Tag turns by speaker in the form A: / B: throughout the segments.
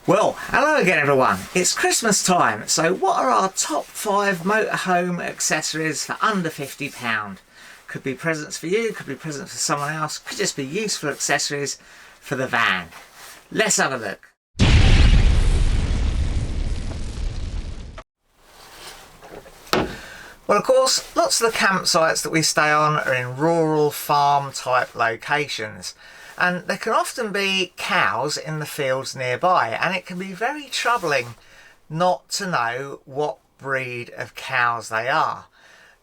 A: Well, hello again everyone. It's Christmas time, so what are our top 5 motorhome accessories for under £50? Could be presents for you, could be presents for someone else, could just be useful accessories for the van. Let's have a look. Well, of course, lots of the campsites that we stay on are in rural farm type locations, and there can often be cows in the fields nearby, and it can be very troubling not to know what breed of cows they are.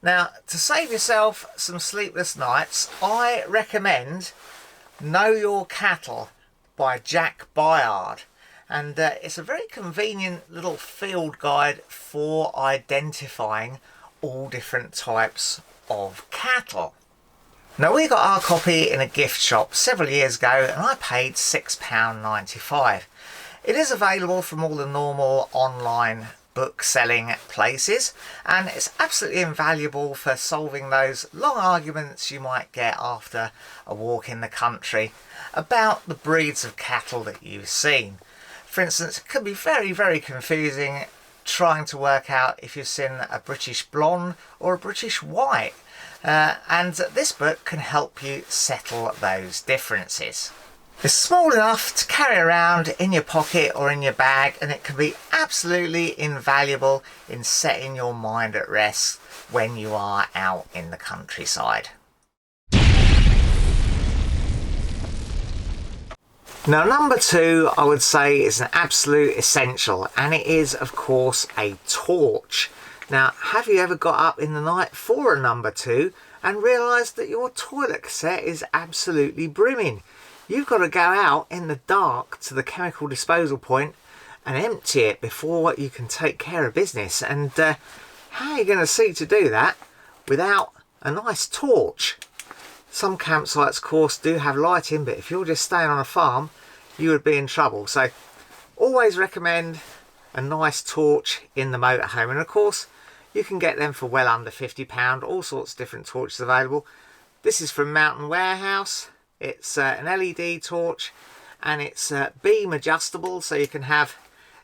A: Now, to save yourself some sleepless nights, I recommend Know Your Cattle by Jack Byard. And it's a very convenient little field guide for identifying all different types of cattle. Now, we got our copy in a gift shop several years ago and I paid £6.95. It is available from all the normal online book selling places, and it's absolutely invaluable for solving those long arguments you might get after a walk in the country about the breeds of cattle that you've seen. For instance, it can be very confusing trying to work out if you've seen a British blonde or a British white, and this book can help you settle those differences. It's small enough to carry around in your pocket or in your bag, and it can be absolutely invaluable in setting your mind at rest when you are out in the countryside. Now, number 2, I would say, is an absolute essential, and it is, of course, a torch. Now, have you ever got up in the night for a number 2 and realised that your toilet cassette is absolutely brimming? You've got to go out in the dark to the chemical disposal point and empty it before you can take care of business. And how are you going to see to do that without a nice torch? Some campsites, of course, do have lighting, but if you're just staying on a farm, you would be in trouble. So always recommend a nice torch in the motorhome. And of course, you can get them for well under £50. All sorts of different torches available. This is from Mountain Warehouse. It's an LED torch, and it's beam adjustable, so you can have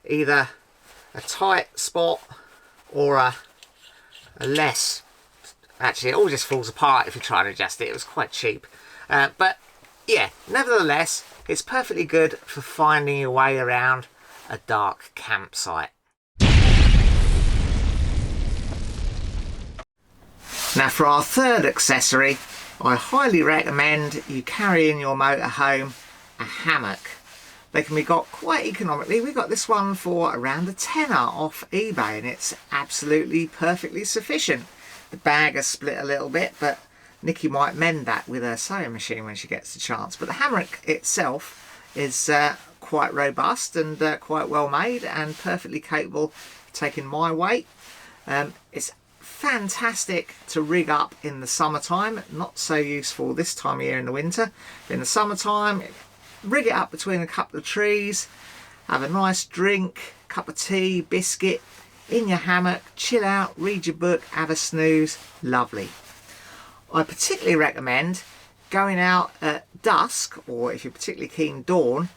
A: either a tight spot or a less. Actually, it all just falls apart if you try to adjust it. It was quite cheap. But yeah, nevertheless, it's perfectly good for finding your way around a dark campsite. Now, for our third accessory, I highly recommend you carry in your motorhome a hammock. They can be got quite economically. We got this one for around a tenner off eBay, and it's absolutely perfectly sufficient. The bag has split a little bit, but Nikki might mend that with her sewing machine when she gets the chance. But the hammock itself is quite robust and quite well made and perfectly capable of taking my weight. It's fantastic to rig up in the summertime, not so useful this time of year in the winter. In the summertime, rig it up between a couple of trees, have a nice drink, cup of tea, biscuit, in your hammock, chill out, read your book, have a snooze. Lovely. I particularly recommend going out at dusk, or if you're particularly keen, dawn,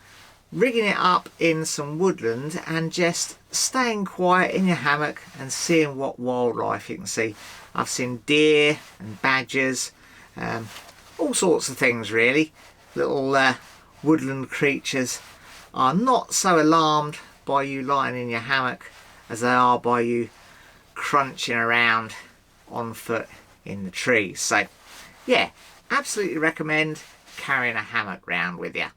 A: rigging it up in some woodland and just staying quiet in your hammock and seeing what wildlife you can see. I've seen deer and badgers, all sorts of things really. Little woodland creatures are not so alarmed by you lying in your hammock as they are by you crunching around on foot in the trees. So yeah, absolutely recommend carrying a hammock round with you.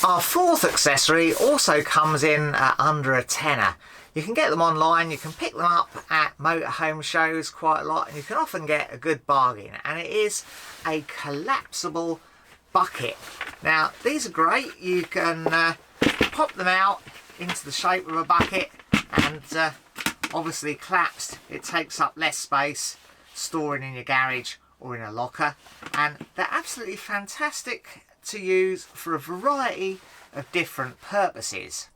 A: Our fourth accessory also comes in at under a tenner. You can get them online, you can pick them up at motorhome shows quite a lot, and you can often get a good bargain, and it is a collapsible bucket. Now, these are great. You can pop them out into the shape of a bucket, and obviously collapsed, it takes up less space storing in your garage or in a locker, and they're absolutely fantastic to use for a variety of different purposes.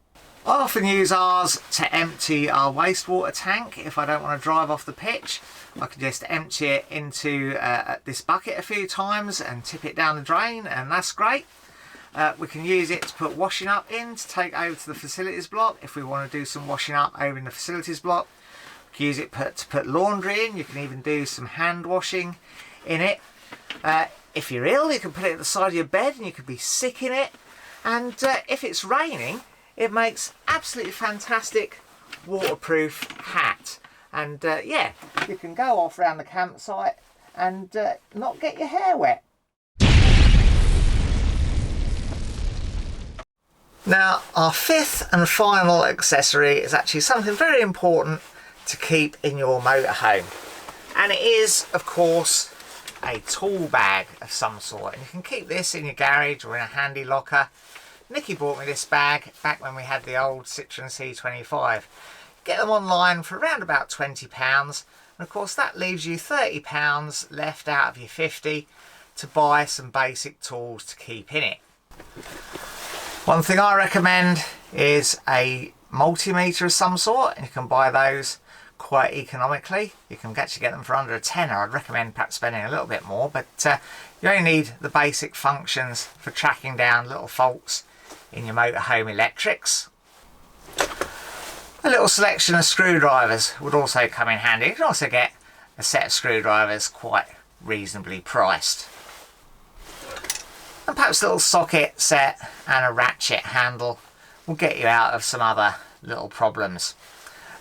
A: I often use ours to empty our wastewater tank. If I don't want to drive off the pitch, I can just empty it into this bucket a few times and tip it down the drain, and that's great. We can use it to put washing up in to take over to the facilities block if we want to do some washing up over in the facilities block. We can use it to put laundry in. You can even do some hand washing in it. If you're ill, you can put it at the side of your bed and you could be sick in it. And if it's raining, it makes absolutely fantastic waterproof hat. And yeah, you can go off around the campsite and not get your hair wet. Now, our fifth and final accessory is actually something very important to keep in your motorhome. And it is, of course, a tool bag of some sort. And you can keep this in your garage or in a handy locker. Nikki bought me this bag back when we had the old Citroen C25. Get them online for around about £20. And of course that leaves you £30 left out of your 50 to buy some basic tools to keep in it. One thing I recommend is a multimeter of some sort, and you can buy those quite economically. You can actually get them for under a tenner. I'd recommend perhaps spending a little bit more, but you only need the basic functions for tracking down little faults in your motorhome electrics. A little selection of screwdrivers would also come in handy. You can also get a set of screwdrivers quite reasonably priced. And perhaps a little socket set and a ratchet handle will get you out of some other little problems.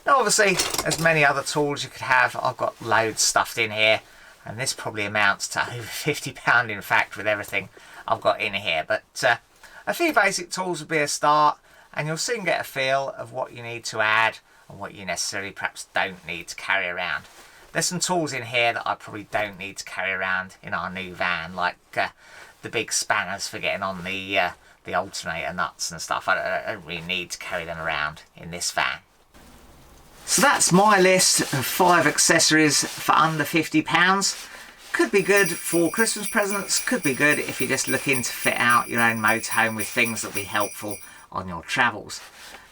A: Now obviously, as many other tools you could have, I've got loads stuffed in here, and this probably amounts to over £50 in fact with everything I've got in here. But a few basic tools would be a start, and you'll soon get a feel of what you need to add and what you necessarily perhaps don't need to carry around. There's some tools in here that I probably don't need to carry around in our new van, like the big spanners for getting on the alternator nuts and stuff. I don't really need to carry them around in this van. So that's my list of 5 accessories for under £50. Could be good for Christmas presents, could be good if you're just looking to fit out your own motorhome with things that will be helpful on your travels.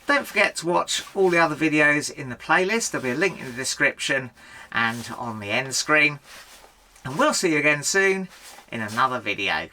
A: Don't forget to watch all the other videos in the playlist. There'll be a link in the description and on the end screen. And we'll see you again soon in another video.